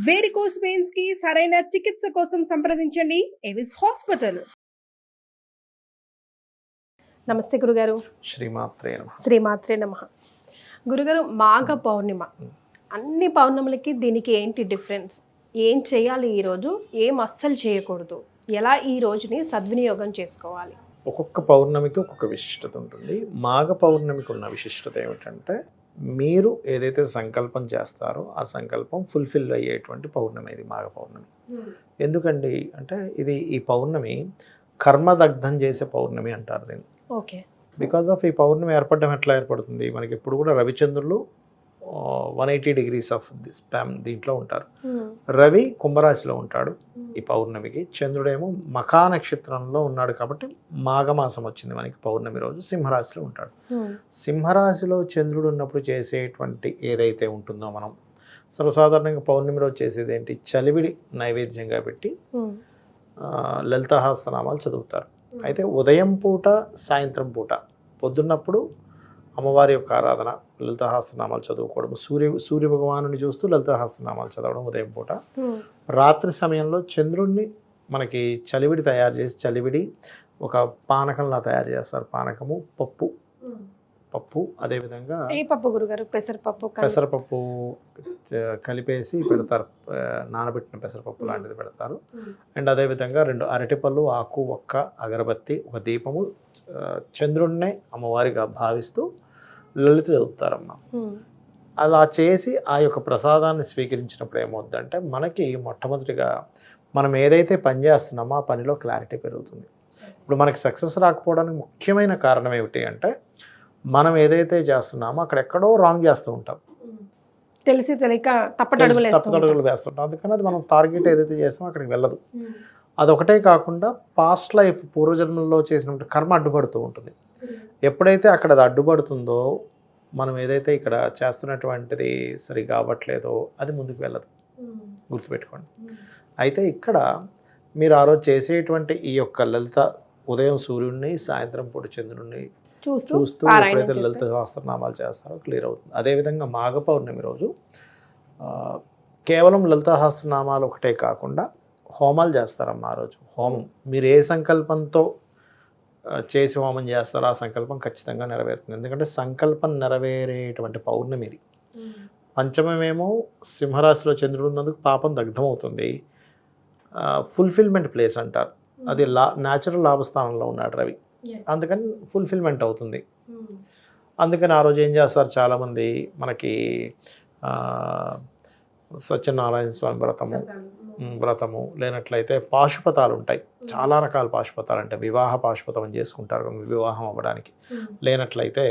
Varicose veins కి సరైన చికిత్స కోసం సంప్రదించండి ఎవిస్ హాస్పిటల్. నమస్తే గురుగారు. శ్రీమాత్రే నమః. గురుగారు, మాఘ పౌర్ణిమ, అన్ని పౌర్ణములకి దీనికి ఏంటి డిఫరెన్స్? ఏం చేయాలి ఈరోజు, ఏం అస్సలు చేయకూడదు, ఎలా ఈ రోజుని సద్వినియోగం చేసుకోవాలి? ఒక్కొక్క పౌర్ణమికి ఒక్కొక్క విశిష్టత ఉంటుంది. మాఘ పౌర్ణమికి ఉన్న విశిష్టత ఏమిటంటే, మీరు ఏదైతే సంకల్పం చేస్తారో ఆ సంకల్పం ఫుల్ఫిల్ అయ్యేటువంటి పౌర్ణమి ఇది మాఘ పౌర్ణమి. ఎందుకండి అంటే, ఇది ఈ పౌర్ణమి కర్మదగ్ధం చేసే పౌర్ణమి అంటారు దీన్ని. ఓకే. బికాజ్ ఆఫ్ ఈ పౌర్ణమి ఏర్పడడం ఎట్లా ఏర్పడుతుంది, మనకి ఎప్పుడు కూడా రవిచంద్రులు 180 degrees ఆఫ్ స్పామ్ దీంట్లో ఉంటారు. రవి కుంభరాశిలో ఉంటాడు ఈ పౌర్ణమికి, చంద్రుడేమో మఖా నక్షత్రంలో ఉన్నాడు. కాబట్టి మాఘమాసం వచ్చింది మనకి పౌర్ణమి రోజు. సింహరాశిలో ఉంటాడు. సింహరాశిలో చంద్రుడు ఉన్నప్పుడు చేసేటువంటి ఏదైతే ఉంటుందో, మనం సర్వసాధారణంగా పౌర్ణమి రోజు చేసేది ఏంటి, చలివిడి నైవేద్యంగా పెట్టి లలితాసహస్రనామాలు చదువుతారు. అయితే ఉదయం పూట, సాయంత్రం పూట, పొద్దున్నప్పుడు అమ్మవారి యొక్క ఆరాధన, లలితాసహస్రనామాలు చదువుకోవడం, సూర్య భగవాను చూస్తూ లలితాసహస్రనామాలు చదవడం ఉదయం పూట. రాత్రి సమయంలో చంద్రుడిని మనకి చలివిడి తయారు చేసి, చలివిడి ఒక పానకంలా తయారు చేస్తారు. పానకము, పప్పు అదేవిధంగా పెసరపప్పు కలిపేసి పెడతారు. నానబెట్టిన పెసరపప్పు లాంటిది పెడతారు. అండ్ అదేవిధంగా 2 అరటిపళ్ళు, ఆకు, ఒక్క, అగరబత్తి, ఒక దీపము, చంద్రుడినే అమ్మవారిగా భావిస్తూ లలిత చదువుతారమ్మ. అలా చేసి ఆ యొక్క ప్రసాదాన్ని స్వీకరించినప్పుడు ఏమవుతుందంటే, మనకి మొట్టమొదటిగా మనం ఏదైతే పని చేస్తున్నామో ఆ పనిలో క్లారిటీ పెరుగుతుంది. ఇప్పుడు మనకి సక్సెస్ రాకపోవడానికి ముఖ్యమైన కారణం ఏమిటి అంటే, మనం ఏదైతే చేస్తున్నామో అక్కడ ఎక్కడో రాంగ్ చేస్తూ ఉంటాం, తెలిసి తెలియక తప్పటడుగులు వేస్తుంటాం. అందుకని అది మనం టార్గెట్ ఏదైతే చేస్తామో అక్కడికి వెళ్ళదు. అదొకటే కాకుండా పాస్ట్ లైఫ్, పూర్వజన్మల్లో చేసినటువంటి కర్మ అడ్డుపడుతూ ఉంటుంది. ఎప్పుడైతే అక్కడ అది అడ్డుపడుతుందో, మనం ఏదైతే ఇక్కడ చేస్తున్నటువంటిది సరిగా అవ్వట్లేదో అది ముందుకు వెళ్ళదు, గుర్తుపెట్టుకోండి. అయితే ఇక్కడ మీరు ఆ రోజు చేసేటువంటి ఈ యొక్క లలిత, ఉదయం సూర్యుడిని, సాయంత్రం పూట చంద్రుడిని చూస్తూ ఎప్పుడైతే లలిత సహస్రనామాలు చేస్తారో క్లియర్ అవుతుంది. అదేవిధంగా మాఘ పౌర్ణమి రోజు కేవలం లలిత సహస్రనామాలు ఒకటే కాకుండా హోమాలు చేస్తారమ్మా. ఆ రోజు హోమం, మీరు ఏ సంకల్పంతో చేసి హోమం చేస్తారో ఆ సంకల్పం ఖచ్చితంగా నెరవేరుతుంది. ఎందుకంటే సంకల్పం నెరవేరేటువంటి పౌర్ణమి ఇది. పంచమేమో సింహరాశిలో చంద్రుడు ఉన్నందుకు పాపం దగ్ధమవుతుంది. ఫుల్ఫిల్మెంట్ ప్లేస్ అంటారు. అది న్యాచురల్ లాభస్థానంలో ఉన్నాడు రవి, అందుకని ఫుల్ఫిల్మెంట్ అవుతుంది. అందుకని ఆ రోజు ఏం చేస్తారు చాలామంది, మనకి సత్యనారాయణ స్వామి వ్రతము లేనట్లయితే పాశుపతాలు ఉంటాయి. చాలా రకాల పాశుపతాలు అంటే వివాహ పాశుపతం చేసుకుంటారు వివాహం అవ్వడానికి. లేనట్లయితే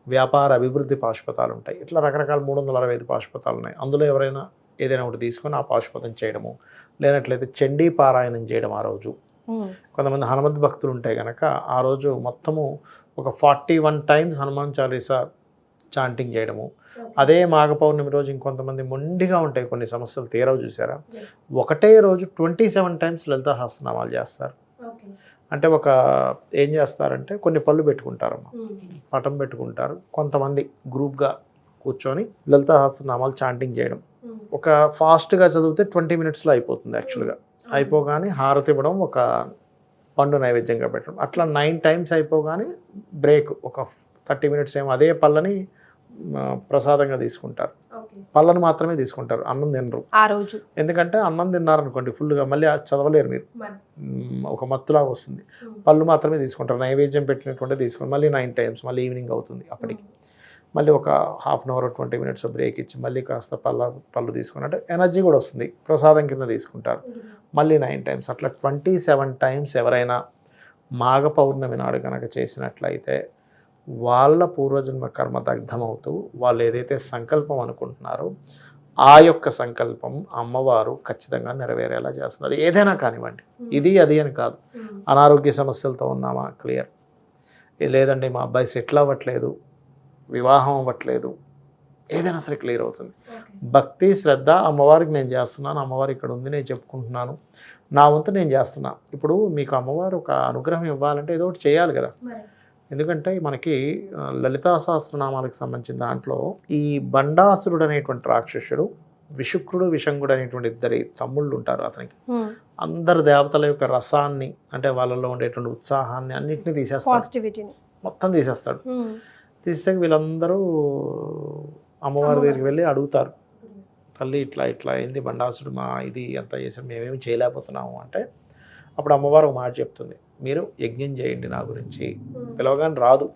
వ్యాపార అభివృద్ధి పాశుపతాలు ఉంటాయి. ఇట్లా రకరకాల 365 పాశుపతాలు ఉన్నాయి. అందులో ఎవరైనా ఏదైనా ఒకటి తీసుకొని ఆ పాశుపతం చేయడము, లేనట్లయితే చండీ పారాయణం చేయడం ఆ రోజు. కొంతమంది హనుమద్ భక్తులు ఉంటే కనుక ఆ రోజు మొత్తము ఒక 41 times హనుమాన్ చాలీసా చాంటింగ్ చేయడము. అదే మాఘ పౌర్ణమి రోజు ఇంకొంతమంది మొండిగా ఉంటాయి, కొన్ని సమస్యలు తీరవు చూసారా, ఒకటే రోజు 27 times లలితా సహస్రనామాలు చేస్తారు. అంటే ఏం చేస్తారంటే, కొన్ని పళ్ళు పెట్టుకుంటారమ్మా, పటం పెట్టుకుంటారు, కొంతమంది గ్రూప్గా కూర్చొని లలితా సహస్రనామాలు చాంటింగ్ చేయడం. ఒక ఫాస్ట్గా చదివితే 20 minutesలో అయిపోతుంది. యాక్చువల్గా అయిపోగానే హారతి ఇవ్వడం, ఒక పండు నైవేద్యంగా పెట్టడం, అట్లా 9 times అయిపోగానే బ్రేక్, ఒక 30 minutes ఏమో అదే పళ్ళని ప్రసాదంగా తీసుకుంటారు. పళ్ళను మాత్రమే తీసుకుంటారు, అన్నం తినరు ఆ రోజు. ఎందుకంటే అన్నం తిన్నారనుకోండి ఫుల్గా మళ్ళీ చదవలేరు మీరు, ఒక మత్తులాగా వస్తుంది. పళ్ళు మాత్రమే తీసుకుంటారు, నైవేద్యం పెట్టినటువంటి తీసుకుంటారు. మళ్ళీ 9 times, మళ్ళీ ఈవినింగ్ అవుతుంది. అప్పటికి మళ్ళీ ఒక 1/2 hour 20 minutes బ్రేక్ ఇచ్చి మళ్ళీ కాస్త పళ్ళు తీసుకుని, అంటే ఎనర్జీ కూడా వస్తుంది, ప్రసాదం కింద తీసుకుంటారు. మళ్ళీ 9 times, అట్లా 27 times ఎవరైనా మాఘ పౌర్ణమి నాడు కనుక చేసినట్లయితే వాళ్ళ పూర్వజన్మ కర్మ దగ్ధమవుతూ వాళ్ళు ఏదైతే సంకల్పం అనుకుంటున్నారో ఆ యొక్క సంకల్పం అమ్మవారు ఖచ్చితంగా నెరవేరేలా చేస్తున్నారు. ఏదైనా కానివ్వండి, ఇది అది అని కాదు. అనారోగ్య సమస్యలతో ఉన్నామా, క్లియర్. లేదండి మా అబ్బాయి సెటిల్ అవ్వట్లేదు, వివాహం అవ్వట్లేదు, ఏదైనా సరే క్లియర్ అవుతుంది. భక్తి, శ్రద్ధ, అమ్మవారికి నేను చేస్తున్నాను, అమ్మవారు ఇక్కడ ఉంది, నేను చెప్పుకుంటున్నాను, నా వంతు నేను చేస్తున్నా. ఇప్పుడు మీకు అమ్మవారు ఒక అనుగ్రహం ఇవ్వాలంటే ఏదో ఒకటి చేయాలి కదా. ఎందుకంటే మనకి లలితా సహస్రనామాలకు సంబంధించిన దాంట్లో ఈ బండాసురుడు అనేటువంటి రాక్షసుడు విశుక్రుడు విషంగుడు అనేటువంటి ఇద్దరి తమ్ముళ్ళు ఉంటారు అతనికి. అందరు దేవతల యొక్క రసాన్ని అంటే వాళ్ళలో ఉండేటువంటి ఉత్సాహాన్ని అన్నింటినీ తీసేస్తాడు, పాజిటివిటీని మొత్తం తీసేస్తాడు. తీసాక వీళ్ళందరూ అమ్మవారి దగ్గరికి వెళ్ళి అడుగుతారు, తల్లి ఇట్లా ఇట్లా అయింది, బండాసుడు మా ఇది అంతా చేసాం, మేమేమి చేయలేకపోతున్నాము అంటే అప్పుడు అమ్మవారు ఒక మాట చెప్తుంది, మీరు యజ్ఞం చేయండి నా గురించి. పిలవగానే రాదు.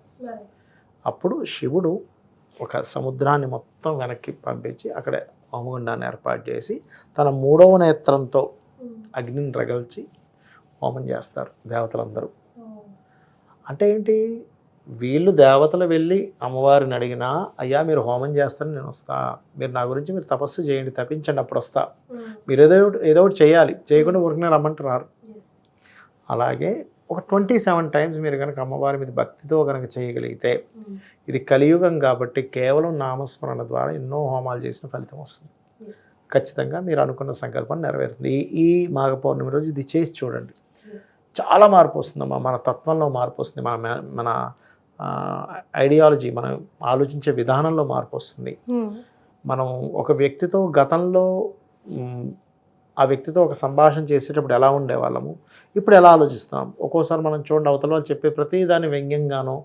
అప్పుడు శివుడు ఒక సముద్రాన్ని మొత్తం వెనక్కి పంపించి అక్కడే హోమగుండాన్ని ఏర్పాటు చేసి తన 3వ నేత్రంతో అగ్నిని రగల్చి హోమం చేస్తారు దేవతలందరూ. అంటే ఏంటి, వీళ్ళు దేవతలు వెళ్ళి అమ్మవారిని అడిగినా అయ్యా మీరు హోమం చేస్తారని నేను వస్తా, మీరు నా గురించి మీరు తపస్సు చేయండి, తప్పించండి, అప్పుడు వస్తా. మీరు ఏదో ఒకటి చేయాలి, చేయకుండా ఊరికనే రమ్మంటే రారు. అలాగే ఒక 27 టైమ్స్ మీరు కనుక అమ్మవారి మీద భక్తితో కనుక చేయగలిగితే, ఇది కలియుగం కాబట్టి కేవలం నామస్మరణ ద్వారా ఎన్నో హోమాలు చేసిన ఫలితం వస్తుంది. ఖచ్చితంగా మీరు అనుకున్న సంకల్పం నెరవేరుతుంది. ఈ మాఘ పౌర్ణమి రోజు ఇది చేసి చూడండి, చాలా మార్పు వస్తుందమ్మా. మన తత్వంలో మార్పు వస్తుంది, మన ఐడియాలజీ, మనం ఆలోచించే విధానంలో మార్పు వస్తుంది. మనం ఒక వ్యక్తితో గతంలో ఆ వ్యక్తితో ఒక సంభాషణ చేసేటప్పుడు ఎలా ఉండేవాళ్ళము, ఇప్పుడు ఎలా ఆలోచిస్తున్నాం. ఒక్కోసారి మనం చూడండి, అవతల వాళ్ళు చెప్పే ప్రతి దాన్ని వ్యంగ్యంగానో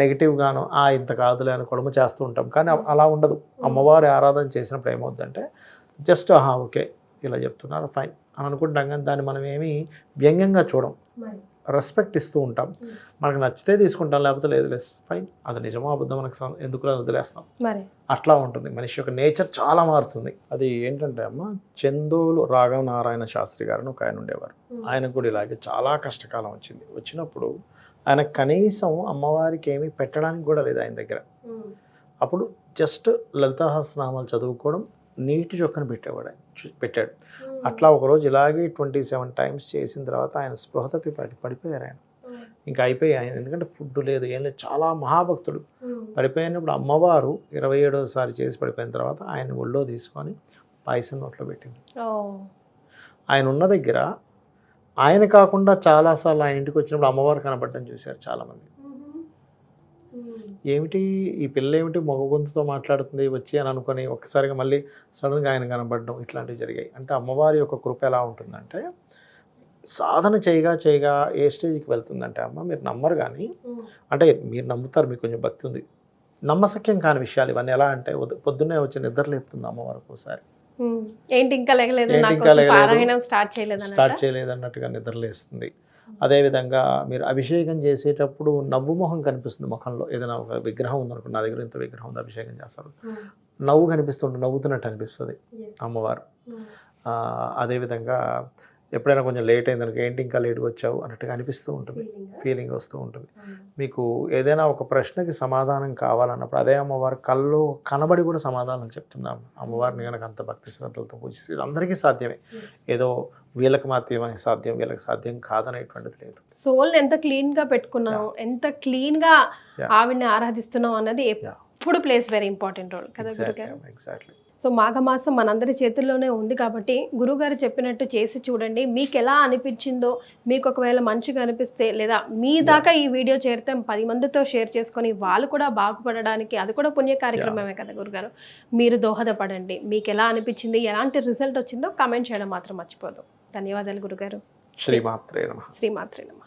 నెగిటివ్గానో ఇంత కాదులే అని కొడుము చేస్తూ ఉంటాం. కానీ అలా ఉండదు. అమ్మవారి ఆరాధన చేసినప్పుడు ఏమవుతుందంటే జస్ట్ ఓకే ఇలా చెప్తున్నారు ఫైన్ అని అనుకుంటాం, కానీ దాన్ని మనం ఏమీ వ్యంగ్యంగా చూడం, రెస్పెక్ట్ ఇస్తూ ఉంటాం. మనకు నచ్చితే తీసుకుంటాం, లేకపోతే లేదు లేదు ఫైన్, అది నిజమో అబద్ధం మనకు ఎందుకు వదిలేస్తాం. అట్లా ఉంటుంది, మనిషి యొక్క నేచర్ చాలా మారుతుంది. అది ఏంటంటే అమ్మ, చందోలు రాఘవనారాయణ శాస్త్రి గారు ఒక ఆయన ఉండేవారు. ఆయనకు కూడా ఇలాగే చాలా కష్టకాలం వచ్చినప్పుడు ఆయన కనీసం అమ్మవారికి ఏమీ పెట్టడానికి కూడా లేదు ఆయన దగ్గర. అప్పుడు జస్ట్ లలితా సహస్రనామాలు చదువుకోవడం, నీటి చొక్కను పెట్టాడు. అట్లా ఒకరోజు ఇలాగే 27 టైమ్స్ చేసిన తర్వాత ఆయన స్పృహ తప్పి పడిపోయారు. ఆయన ఇంకా అయిపోయి, ఆయన ఎందుకంటే ఫుడ్ లేదు ఏం లేదు, చాలా మహాభక్తుడు. పడిపోయినప్పుడు అమ్మవారు 27వ చేసి పడిపోయిన తర్వాత ఆయన ఒళ్ళో తీసుకొని పాయసం నోట్లో పెట్టింది. ఆయన ఉన్న దగ్గర ఆయన కాకుండా చాలాసార్లు ఆయన ఇంటికి వచ్చినప్పుడు అమ్మవారు కనబడడం చూశారు చాలామంది. ఏమిటి ఈ పిల్ల ఏమిటి మగ గొంతుతో మాట్లాడుతుంది వచ్చి అని అనుకొని ఒక్కసారిగా మళ్ళీ సడన్గా ఆయన కనబడడం, ఇట్లాంటివి జరిగాయి. అంటే అమ్మవారి యొక్క కృప ఎలా ఉంటుందంటే, సాధన చేయగా ఏ స్టేజ్కి వెళ్తుందంటే అమ్మ, మీరు నమ్మరు కానీ, అంటే మీరు నమ్ముతారు, మీకు కొంచెం భక్తి ఉంది, నమ్మశక్యం కాని విషయాలు ఇవన్నీ. ఎలా అంటే పొద్దున్నే వచ్చి నిద్ర లేపుతుంది అమ్మవారు ఒకసారి, ఏంటి ఇంకా స్టార్ట్ చేయలేదు అన్నట్టుగా నిద్రలేస్తుంది. అదేవిధంగా మీరు అభిషేకం చేసేటప్పుడు నవ్వు మొహం కనిపిస్తుంది ముఖంలో. ఏదైనా ఒక విగ్రహం ఉందనుకోండి, నా దగ్గర ఇంత విగ్రహం ఉంది, అభిషేకం చేస్తారు, నవ్వు కనిపిస్తుంటే నవ్వుతున్నట్టు అనిపిస్తుంది అమ్మవారు. అదేవిధంగా ఎప్పుడైనా కొంచెం లేట్ అయిందనుకో, ఏంటి ఇంకా లేట్గా వచ్చావు అన్నట్టుగా అనిపిస్తూ ఉంటుంది, ఫీలింగ్ వస్తూ ఉంటుంది. మీకు ఏదైనా ఒక ప్రశ్నకి సమాధానం కావాలన్నప్పుడు అదే అమ్మవారు కళ్ళు కనబడి కూడా సమాధానం చెప్తున్నాము. అమ్మవారిని కనుక అంత భక్తి శ్రద్ధలతో పూజిస్తే ఇది అందరికీ సాధ్యమే. ఏదో వీళ్ళకి మాత్రమే సాధ్యం, వీళ్ళకి సాధ్యం కాదనేటువంటిది లేదు. సోల్ ఎంత క్లీన్గా పెట్టుకున్నాం, ఎంత క్లీన్గా ఆవిడ్ని ఆరాధిస్తున్నాం అన్నది ఎప్పుడు ప్లేస్ వెరీ ఇంపార్టెంట్ రోల్ కదా గురుగారు. ఎగ్జాక్ట్లీ. సో మాఘమాసం మనందరి చేతుల్లోనే ఉంది కాబట్టి గురుగారు చెప్పినట్టు చేసి చూడండి. మీకు ఎలా అనిపించిందో, మీకు ఒకవేళ మంచిగా అనిపిస్తే, లేదా మీ దాకా ఈ వీడియో చేరితే 10 మందితో షేర్ చేసుకొని వాళ్ళు కూడా బాగుపడడానికి, అది కూడా పుణ్య కార్యక్రమమే కదా గురుగారు, మీరు దోహదపడండి. మీకు ఎలా అనిపించింది, ఎలాంటి రిజల్ట్ వచ్చిందో కామెంట్ చేయడం మాత్రం మర్చిపోదు. ధన్యవాదాలు గురుగారు. శ్రీమాత్రే నమః. శ్రీమాత్రే నమః.